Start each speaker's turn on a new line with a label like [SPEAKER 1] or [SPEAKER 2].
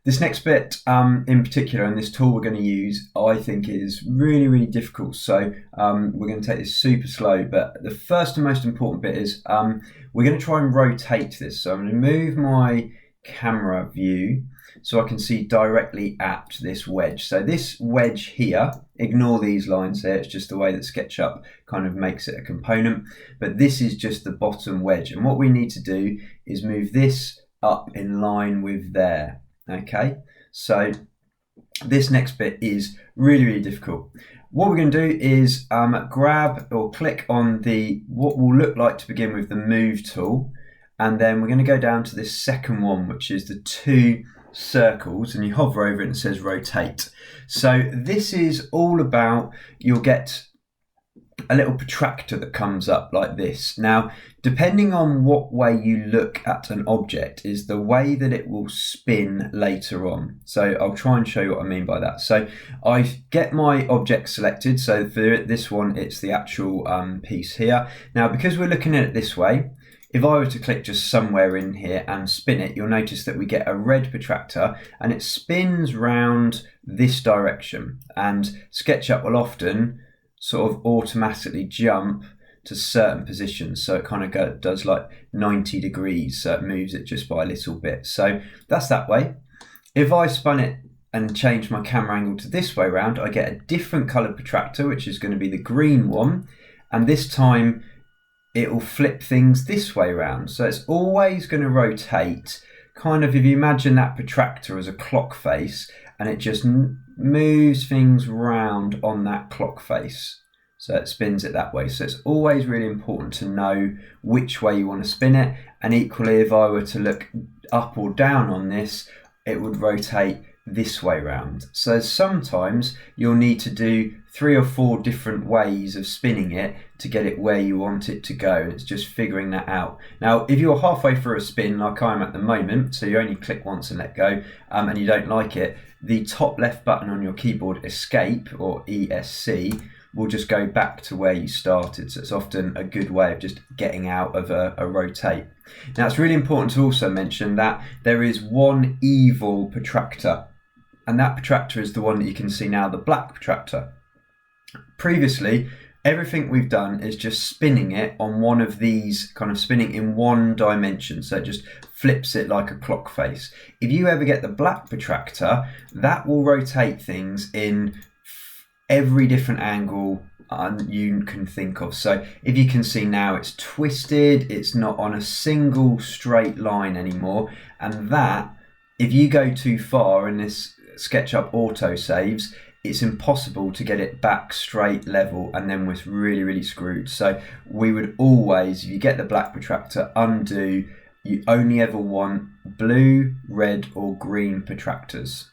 [SPEAKER 1] This next bit in particular, and this tool we're going to use, I think is really, really difficult. So we're going to take this super slow, but the first and most important bit is we're going to try and rotate this. So I'm going to move my camera view so I can see directly at this wedge. So this wedge here, ignore these lines there, it's just the way that SketchUp kind of makes it a component, but this is just the bottom wedge. And what we need to do is move this up in line with there. Okay, so this next bit is really, really difficult. What we're going to do is grab or click on what will look like to begin with the move tool, and then we're going to go down to this second one, which is the two circles, and you hover over it and it says rotate. So this is all about, you'll get a little protractor that comes up like this. Now, depending on what way you look at an object is the way that it will spin later on. So I'll try and show you what I mean by that. So I get my object selected. So for this one, it's the actual piece here. Now, because we're looking at it this way, if I were to click just somewhere in here and spin it, you'll notice that we get a red protractor and it spins round this direction, and SketchUp will often sort of automatically jump to certain positions. So it kind of does like 90 degrees, so it moves it just by a little bit. So that's that way. If I spun it and change my camera angle to this way around, I get a different coloured protractor, which is going to be the green one. And this time it will flip things this way around. So it's always going to rotate, kind of, if you imagine that protractor as a clock face, and it just moves things round on that clock face. So it spins it that way. So it's always really important to know which way you want to spin it. And equally, if I were to look up or down on this, it would rotate this way round. So sometimes you'll need to do 3 or 4 different ways of spinning it to get it where you want it to go. It's just figuring that out. Now, if you're halfway through a spin like I am at the moment, so you only click once and let go, and you don't like it, the top left button on your keyboard, Escape or ESC, will just go back to where you started. So it's often a good way of just getting out of a rotate. Now, it's really important to also mention that there is one evil protractor, and that protractor is the one that you can see now, the black protractor. Previously, everything we've done is just spinning it on one of these, kind of spinning in one dimension. So it just flips it like a clock face. If you ever get the black protractor, that will rotate things in every different angle you can think of. So if you can see now, it's twisted, it's not on a single straight line anymore. And that, if you go too far in this SketchUp auto saves, it's impossible to get it back straight level, and then we're really, really screwed. So we would always, if you get the black protractor, undo. You only ever want blue, red or green protractors.